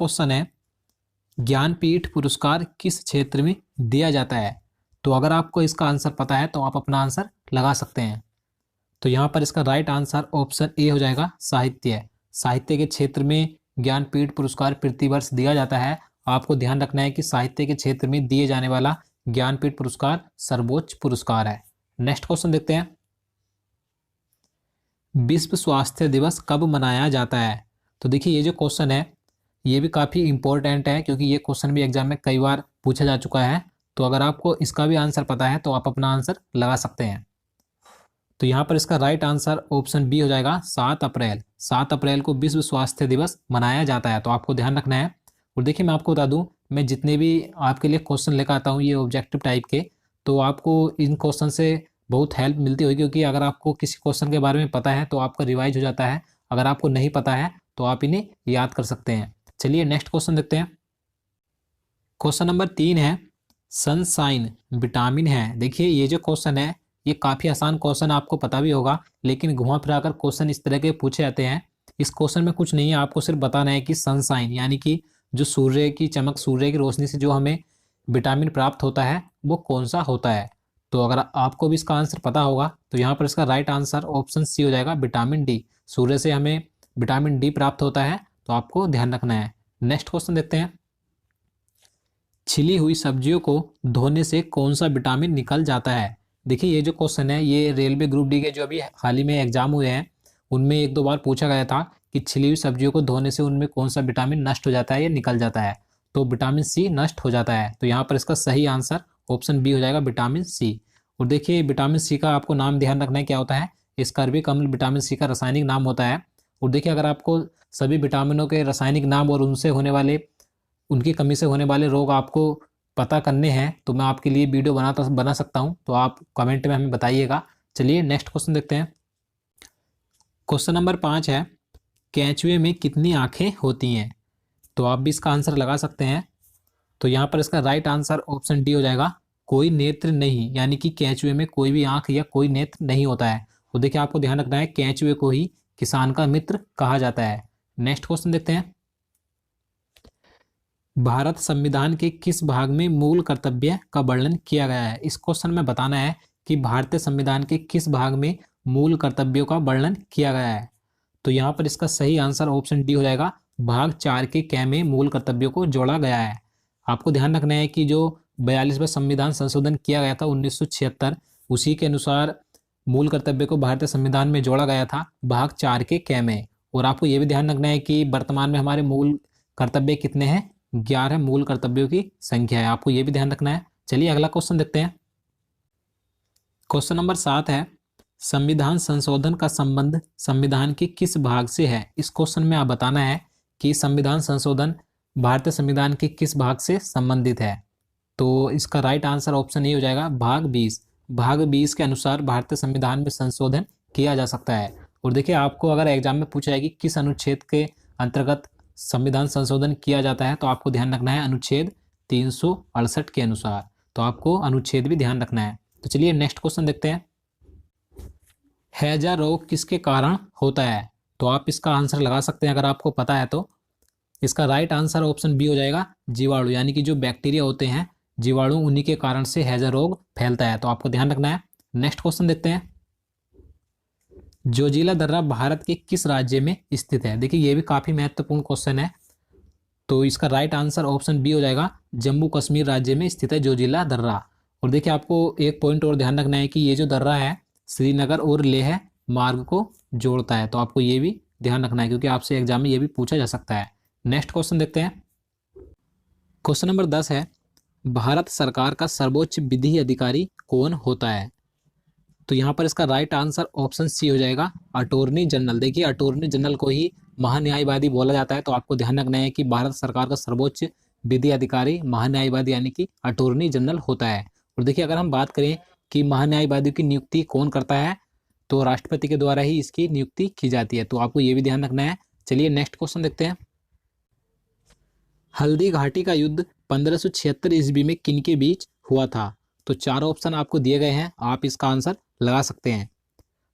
Question है, ज्ञानपीठ पुरस्कार किस क्षेत्र में दिया जाता है? तो अगर आपको इसका आंसर पता है तो आप अपना आंसर लगा सकते हैं। तो यहाँ पर इसका राइट आंसर ऑप्शन ए हो जाएगा, साहित्य। साहित्य के क्षेत्र में ज्ञानपीठ पुरस्कार प्रतिवर्ष दिया जाता है। आपको ध्यान रखना है कि साहित्य के क्षेत्र में दिए जाने वाला ज्ञानपीठ पुरस्कार सर्वोच्च पुरस्कार है। नेक्स्ट क्वेश्चन देखते हैं, विश्व स्वास्थ्य दिवस कब मनाया जाता है? तो देखिए ये जो क्वेश्चन है ये भी काफ़ी इंपॉर्टेंट है, क्योंकि ये क्वेश्चन भी एग्जाम में कई बार पूछा जा चुका है। तो अगर आपको इसका भी आंसर पता है तो आप अपना आंसर लगा सकते हैं। तो यहाँ पर इसका राइट आंसर ऑप्शन बी हो जाएगा, 7 अप्रैल। 7 अप्रैल को विश्व स्वास्थ्य दिवस मनाया जाता है, तो आपको ध्यान रखना है। और देखिए मैं आपको बता दूं, मैं जितने भी आपके लिए क्वेश्चन लेकर आता हूँ ये ऑब्जेक्टिव टाइप के, तो आपको इन क्वेश्चन से बहुत हेल्प मिलती होगी, क्योंकि अगर आपको किसी क्वेश्चन के बारे में पता है तो आपका रिवाइज हो जाता है। अगर आपको नहीं पता है तो आप इन्हें याद कर सकते हैं। चलिए नेक्स्ट क्वेश्चन देखते हैं। क्वेश्चन नंबर 3 है, सनशाइन विटामिन है। देखिए ये जो क्वेश्चन है ये काफ़ी आसान क्वेश्चन, आपको पता भी होगा, लेकिन घुमा फिरा कर क्वेश्चन इस तरह के पूछे जाते हैं। इस क्वेश्चन में कुछ नहीं है, आपको सिर्फ बताना है कि सनशाइन यानी कि जो सूर्य की चमक, सूर्य की रोशनी से जो हमें विटामिन प्राप्त होता है वो कौन सा होता है। तो अगर आपको भी इसका आंसर पता होगा तो यहाँ पर इसका राइट आंसर ऑप्शन सी हो जाएगा, विटामिन डी। सूर्य से हमें विटामिन डी प्राप्त होता है, तो आपको ध्यान रखना है। नेक्स्ट क्वेश्चन देखते हैं, छिली हुई सब्जियों को धोने से कौन सा विटामिन निकल जाता है? देखिए ये जो क्वेश्चन है ये रेलवे ग्रुप डी के जो अभी हाल ही में एग्जाम हुए हैं उनमें 1-2 बार पूछा गया था कि छिली हुई सब्जियों को धोने से उनमें कौन सा विटामिन नष्ट हो जाता है या निकल जाता है। तो विटामिन सी नष्ट हो जाता है, तो यहाँ पर इसका सही आंसर ऑप्शन बी हो जाएगा, विटामिन सी। और देखिए विटामिन सी का आपको नाम ध्यान रखना है क्या होता है, स्कर्विक अम्ल विटामिन सी का रासायनिक नाम होता है। और देखिए अगर आपको सभी विटामिनों के रासायनिक नाम और उनकी कमी से होने वाले रोग आपको पता करने हैं तो मैं आपके लिए वीडियो बना सकता हूं, तो आप कमेंट में हमें बताइएगा। चलिए नेक्स्ट क्वेश्चन देखते हैं। क्वेश्चन नंबर 5 है, केंचुए में कितनी आंखें होती हैं? तो आप भी इसका आंसर लगा सकते हैं। तो यहाँ पर इसका राइट आंसर ऑप्शन डी हो जाएगा, कोई नेत्र नहीं, यानी कि केंचुए में कोई भी आंख या कोई नेत्र नहीं होता है। तो देखिए आपको ध्यान रखना है, केंचुए को ही किसान का मित्र कहा जाता है। नेक्स्ट क्वेश्चन देखते हैं, भारत संविधान के किस भाग में मूल कर्तव्य का वर्णन किया गया है? इस क्वेश्चन में बताना है कि भारतीय संविधान के किस भाग में मूल कर्तव्यों का वर्णन किया गया है। तो यहाँ पर इसका सही आंसर ऑप्शन डी हो जाएगा, भाग 4 के कै में मूल कर्तव्यों को जोड़ा गया है। आपको ध्यान रखना है कि जो 42वां संविधान संशोधन किया गया था 1976, उसी के अनुसार मूल कर्तव्य को भारतीय संविधान में जोड़ा गया था भाग 4 के कै में। और आपको ये भी ध्यान रखना है कि वर्तमान में हमारे मूल कर्तव्य कितने हैं, 11 मूल कर्तव्यों की संख्या है, आपको ये भी ध्यान रखना है। चलिए अगला क्वेश्चन देखते हैं। क्वेश्चन नंबर 7 है, संविधान संशोधन का संबंध संविधान के किस भाग से है? इस क्वेश्चन में आप बताना है कि संविधान संशोधन भारतीय संविधान के किस भाग से संबंधित है। तो इसका राइट आंसर ऑप्शन ए हो जाएगा, भाग 20। भाग 20 के अनुसार भारतीय संविधान में संशोधन किया जा सकता है। और देखिए आपको अगर एग्जाम में पूछा है कि किस अनुच्छेद के अंतर्गत संविधान संशोधन किया जाता है, तो आपको ध्यान रखना है अनुच्छेद 368 के अनुसार। तो आपको अनुच्छेद भी ध्यान रखना है। तो चलिए नेक्स्ट क्वेश्चन देखते हैं, हैजा रोग किसके कारण होता है? तो आप इसका आंसर लगा सकते हैं अगर आपको पता है तो। इसका राइट आंसर ऑप्शन बी हो जाएगा, जीवाणु, यानी कि जो बैक्टीरिया होते हैं जीवाणु, उन्हीं के कारण से हैजा रोग फैलता है। तो आपको ध्यान रखना है। नेक्स्ट क्वेश्चन देखते हैं, जोजिला दर्रा भारत के किस राज्य में स्थित है? देखिए ये भी काफी महत्वपूर्ण क्वेश्चन है। तो इसका राइट आंसर ऑप्शन बी हो जाएगा, जम्मू कश्मीर राज्य में स्थित है जोजिला दर्रा। और देखिए आपको एक पॉइंट और ध्यान रखना है कि ये जो दर्रा है श्रीनगर और लेह मार्ग को जोड़ता है। तो आपको ये भी ध्यान रखना है, क्योंकि आपसे एग्जाम में ये भी पूछा जा सकता है। नेक्स्ट क्वेश्चन देखते हैं। क्वेश्चन नंबर 10 है, भारत सरकार का सर्वोच्च विधि अधिकारी कौन होता है? तो यहाँ पर इसका राइट आंसर ऑप्शन सी हो जाएगा, अटॉर्नी जनरल। देखिए अटॉर्नी जनरल को ही महान्यायवादी बोला जाता है। तो आपको ध्यान रखना है कि भारत सरकार का सर्वोच्च विधि अधिकारी महान्यायवादी यानी कि अटॉर्नी जनरल होता है। और देखिए अगर हम बात करें कि महान्यायवादी की नियुक्ति कौन करता है, तो राष्ट्रपति के द्वारा ही इसकी नियुक्ति की जाती है। तो आपको ये भी ध्यान रखना है। चलिए नेक्स्ट क्वेश्चन देखते हैं, हल्दी घाटी का युद्ध 1576 ईस्वी में किन के बीच हुआ था? तो 4 ऑप्शन आपको दिए गए हैं, आप इसका आंसर लगा सकते हैं।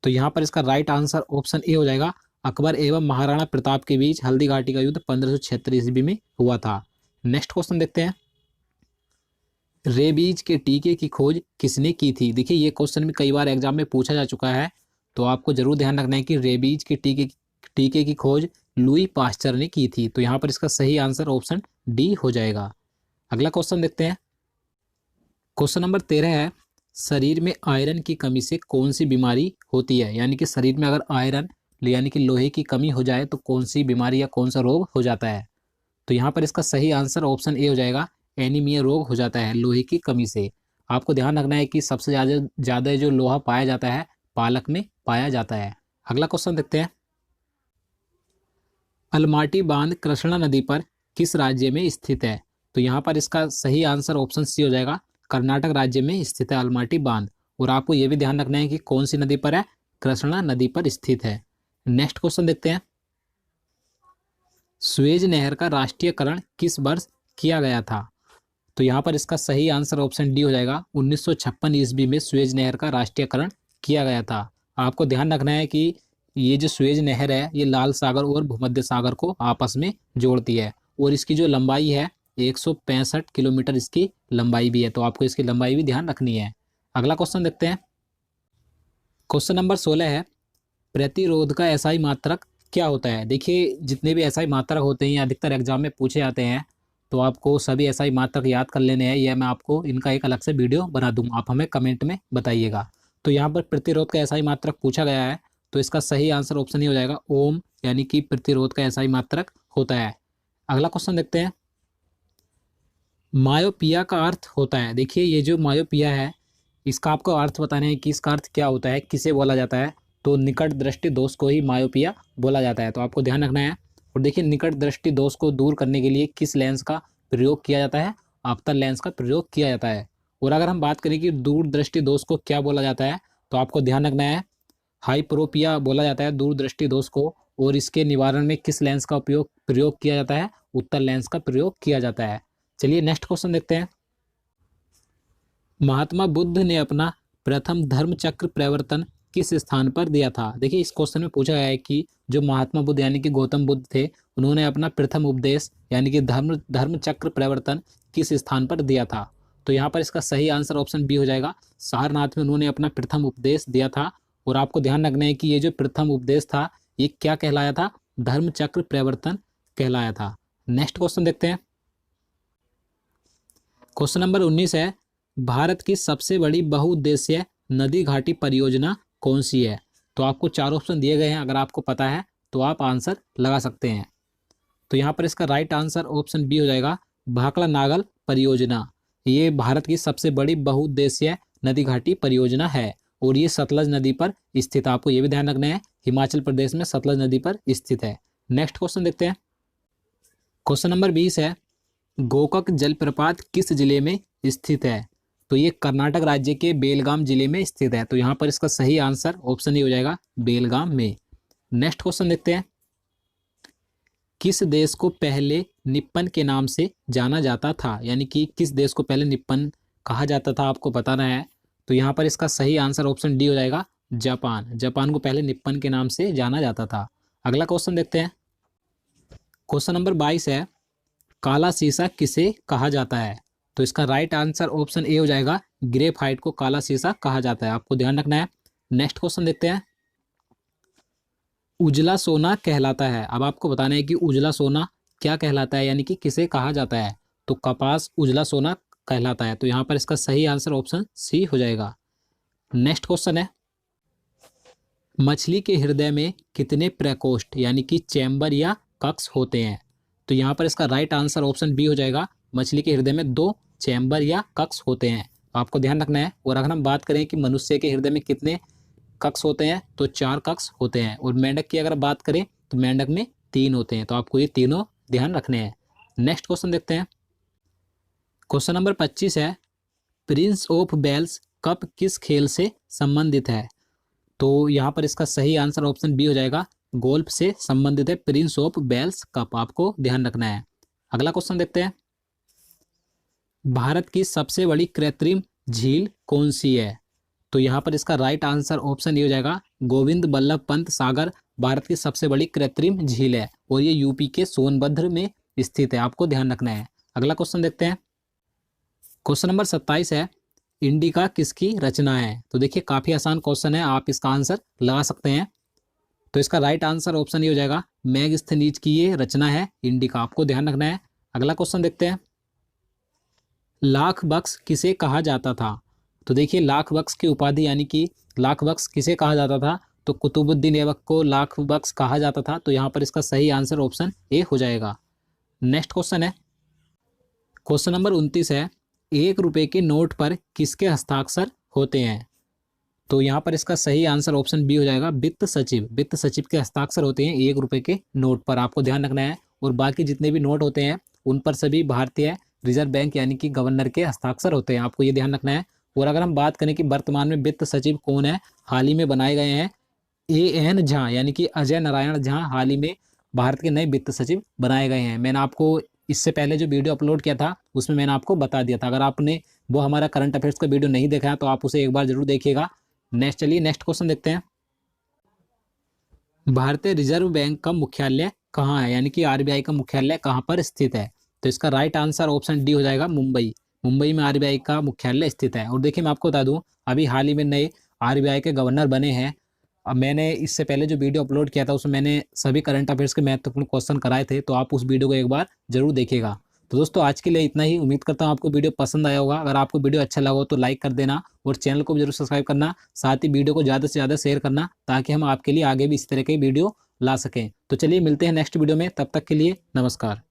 तो यहाँ पर इसका राइट आंसर ऑप्शन ए हो जाएगा, अकबर एवं महाराणा प्रताप के बीच हल्दी घाटी का युद्ध 1576 ईस्वी में हुआ था। नेक्स्ट क्वेश्चन देखते हैं, रेबीज के टीके की खोज किसने की थी? देखिए ये क्वेश्चन भी कई बार एग्जाम में पूछा जा चुका है, तो आपको जरूर ध्यान रखना है कि रेबीज के टीके की खोज लुई पास्चर ने की थी। तो यहाँ पर इसका सही आंसर ऑप्शन डी हो जाएगा। अगला क्वेश्चन देखते हैं, क्वेश्चन नंबर 13 है, शरीर में आयरन की कमी से कौन सी बीमारी होती है? यानी कि शरीर में अगर आयरन यानी कि लोहे की कमी हो जाए तो कौन सी बीमारी या कौन सा रोग हो जाता है? तो यहाँ पर इसका सही आंसर ऑप्शन ए हो जाएगा, एनीमिया रोग हो जाता है लोहे की कमी से। आपको ध्यान रखना है कि सबसे ज़्यादा जो लोहा पाया जाता है पालक में पाया जाता है। अगला क्वेश्चन देखते हैं, अलमाटी बांध कृष्णा नदी पर किस राज्य में स्थित है? तो यहाँ पर इसका सही आंसर ऑप्शन सी हो जाएगा, कर्नाटक राज्य में स्थित है अलमाटी बांध। और आपको यह भी ध्यान रखना है कि कौन सी नदी पर है, कृष्णा नदी पर स्थित है। नेक्स्ट क्वेश्चन देखते हैं, सुएज नहर का राष्ट्रीयकरण किस वर्ष किया गया था? तो यहाँ पर इसका सही आंसर ऑप्शन डी हो जाएगा, 1956 ईस्वी में सुएज नहर का राष्ट्रीयकरण किया गया था। आपको ध्यान रखना है कि ये जो सुएज नहर है ये लाल सागर और भूमध्य सागर को आपस में जोड़ती है, और इसकी जो लंबाई है 165 किलोमीटर इसकी लंबाई भी है। तो आपको इसकी लंबाई भी ध्यान रखनी है। अगला क्वेश्चन देखते हैं, क्वेश्चन नंबर 16 है, प्रतिरोध का एसआई मात्रक क्या होता है? देखिए जितने भी एसआई मात्रक होते हैं अधिकतर एग्जाम में पूछे जाते हैं, तो आपको सभी एसआई मात्रक याद कर लेने हैं। यह मैं आपको इनका एक अलग से वीडियो बना दूंगा, आप हमें कमेंट में बताइएगा। तो यहाँ पर प्रतिरोध का एसआई मात्रक पूछा गया है, तो इसका सही आंसर ऑप्शन ही हो जाएगा ओम, यानी कि प्रतिरोध का एसआई मात्रक होता है। अगला क्वेश्चन देखते हैं, मायोपिया का अर्थ होता है। देखिए ये जो मायोपिया है इसका आपको अर्थ बताना है कि इसका अर्थ क्या होता है, किसे बोला जाता है? तो निकट दृष्टि दोष को ही मायोपिया बोला जाता है। तो आपको ध्यान रखना है। और देखिए निकट दृष्टि दोष को दूर करने के लिए किस लेंस का प्रयोग किया जाता है? अवतल लेंस का प्रयोग किया जाता है। और अगर हम बात करें कि दूर दृष्टि दोष को क्या बोला जाता है, तो आपको ध्यान रखना है, हाइप्रोपिया बोला जाता है दूर दृष्टि दोष को। और इसके निवारण में किस लेंस का प्रयोग किया जाता है? उत्तल लेंस का प्रयोग किया जाता है। चलिए नेक्स्ट क्वेश्चन देखते हैं, महात्मा बुद्ध ने अपना प्रथम धर्म चक्र प्रवर्तन किस स्थान पर दिया था? देखिए इस क्वेश्चन में पूछा गया है कि जो महात्मा बुद्ध यानी कि गौतम बुद्ध थे, उन्होंने अपना प्रथम उपदेश यानी कि धर्म चक्र प्रवर्तन किस स्थान पर दिया था? तो यहाँ पर इसका सही आंसर ऑप्शन बी हो जाएगा, सारनाथ में उन्होंने अपना प्रथम उपदेश दिया था। और आपको ध्यान रखना है कि ये जो प्रथम उपदेश था ये क्या कहलाया था? धर्म चक्र प्रवर्तन कहलाया था। नेक्स्ट क्वेश्चन देखते हैं, क्वेश्चन नंबर 19 है, भारत की सबसे बड़ी बहुउद्देशीय नदी घाटी परियोजना कौन सी है? तो आपको 4 ऑप्शन दिए गए हैं, अगर आपको पता है तो आप आंसर लगा सकते हैं। तो यहाँ पर इसका राइट आंसर ऑप्शन बी हो जाएगा, भाखड़ा नागल परियोजना। ये भारत की सबसे बड़ी बहुउद्देशीय नदी घाटी परियोजना है और ये सतलज नदी पर स्थित है। आपको ये भी ध्यान रखना है, हिमाचल प्रदेश में सतलज नदी पर स्थित है। नेक्स्ट क्वेश्चन देखते हैं, क्वेश्चन नंबर 20 है, गोकक जलप्रपात किस जिले में स्थित है? तो ये कर्नाटक राज्य के बेलगाम जिले में स्थित है। तो यहाँ पर इसका सही आंसर ऑप्शन ही हो जाएगा, बेलगाम में। नेक्स्ट क्वेश्चन देखते हैं, किस देश को पहले निप्पन के नाम से जाना जाता था? यानी कि किस देश को पहले निप्पन कहा जाता था, आपको बताना है। तो यहाँ पर इसका सही आंसर ऑप्शन डी हो जाएगा, जापान। जापान को पहले निप्पन के नाम से जाना जाता था। अगला क्वेश्चन देखते हैं, क्वेश्चन नंबर 22 है, काला शीशा किसे कहा जाता है? तो इसका राइट आंसर ऑप्शन ए हो जाएगा, ग्रेफाइट को काला शीशा कहा जाता है। आपको ध्यान रखना है। नेक्स्ट क्वेश्चन देखते हैं, उजला सोना कहलाता है। अब आपको बताना है कि उजला सोना क्या कहलाता है, यानी कि किसे कहा जाता है? तो कपास उजला सोना कहलाता है। तो यहाँ पर इसका सही आंसर ऑप्शन सी हो जाएगा। नेक्स्ट क्वेश्चन है, मछली के हृदय में कितने प्रकोष्ठ यानी कि चैम्बर या कक्ष होते हैं? तो यहाँ पर इसका राइट आंसर ऑप्शन बी हो जाएगा, मछली के हृदय में 2 चैम्बर या कक्ष होते हैं। आपको ध्यान रखना है। और अगर हम बात करें कि मनुष्य के हृदय में कितने कक्ष होते हैं, तो 4 कक्ष होते हैं। और मेंढक की अगर बात करें तो मेंढक में 3 होते हैं। तो आपको ये तीनों ध्यान रखने हैं। नेक्स्ट क्वेश्चन देखते हैं, क्वेश्चन नंबर 25 है, प्रिंस ऑफ वेल्स कप किस खेल से संबंधित है? तो यहाँ पर इसका सही आंसर ऑप्शन बी हो जाएगा, गोल्फ से संबंधित है प्रिंस ऑफ वेल्स कप। आपको ध्यान रखना है। अगला क्वेश्चन देखते हैं, भारत की सबसे बड़ी कृत्रिम झील कौन सी है? तो यहाँ पर इसका राइट आंसर ऑप्शन ये हो जाएगा, गोविंद बल्लभ पंत सागर भारत की सबसे बड़ी कृत्रिम झील है और ये यूपी के सोनभद्र में स्थित है, आपको ध्यान रखना है। अगला क्वेश्चन देखते हैं। क्वेश्चन नंबर 27 है, इंडिका किसकी रचना है? तो देखिए काफी आसान क्वेश्चन है, आप इसका आंसर लगा सकते हैं। तो इसका राइट आंसर ऑप्शन ये हो जाएगा, मैगस्थनीज की ये रचना है इंडिका, आपको ध्यान रखना है। अगला क्वेश्चन देखते हैं, लाख बक्स किसे कहा जाता था? तो देखिए लाख बक्स की उपाधि यानी कि लाख बक्स किसे कहा जाता था? तो कुतुबुद्दीन ऐबक को लाख बक्स कहा जाता था। तो यहाँ पर इसका सही आंसर ऑप्शन ए हो जाएगा। नेक्स्ट क्वेश्चन है, क्वेश्चन नंबर 29 है, 1 रुपए के नोट पर किसके हस्ताक्षर होते हैं? तो यहाँ पर इसका सही आंसर ऑप्शन बी हो जाएगा, वित्त सचिव। वित्त सचिव के हस्ताक्षर होते हैं 1 रुपए के नोट पर, आपको ध्यान रखना है। और बाकी जितने भी नोट होते हैं उन पर सभी भारतीय रिजर्व बैंक यानी कि गवर्नर के हस्ताक्षर होते हैं, आपको ये ध्यान रखना है। और अगर हम बात करें कि वर्तमान में वित्त सचिव कौन है, हाल ही में बनाए गए हैं AN झा यानी कि अजय नारायण झा, हाल ही में भारत के नए वित्त सचिव बनाए गए हैं। मैंने आपको इससे पहले जो वीडियो अपलोड किया था उसमें मैंने आपको बता दिया था। अगर आपने वो हमारा करंट अफेयर्स का वीडियो नहीं देखा है तो आप उसे एक बार जरूर देखिएगा। चलिए नेक्स्ट क्वेश्चन देखते हैं, भारतीय रिजर्व बैंक का मुख्यालय कहाँ है? यानी कि RBI का मुख्यालय कहाँ पर स्थित है? तो इसका राइट आंसर ऑप्शन डी हो जाएगा, मुंबई। मुंबई में RBI का मुख्यालय स्थित है। और देखिए मैं आपको बता दूं, अभी हाल ही में नए RBI के गवर्नर बने हैं। अब मैंने इससे पहले जो वीडियो अपलोड किया था उसमें मैंने सभी करंट अफेयर्स के महत्वपूर्ण क्वेश्चन कराए थे, तो आप उस वीडियो को एक बार जरूर देखिएगा। तो दोस्तों आज के लिए इतना ही, उम्मीद करता हूँ आपको वीडियो पसंद आया होगा। अगर आपको वीडियो अच्छा लगा हो तो लाइक कर देना और चैनल को भी जरूर सब्सक्राइब करना, साथ ही वीडियो को ज़्यादा से ज़्यादा शेयर करना, ताकि हम आपके लिए आगे भी इस तरह के वीडियो ला सकें। तो चलिए मिलते हैं नेक्स्ट वीडियो में, तब तक के लिए नमस्कार।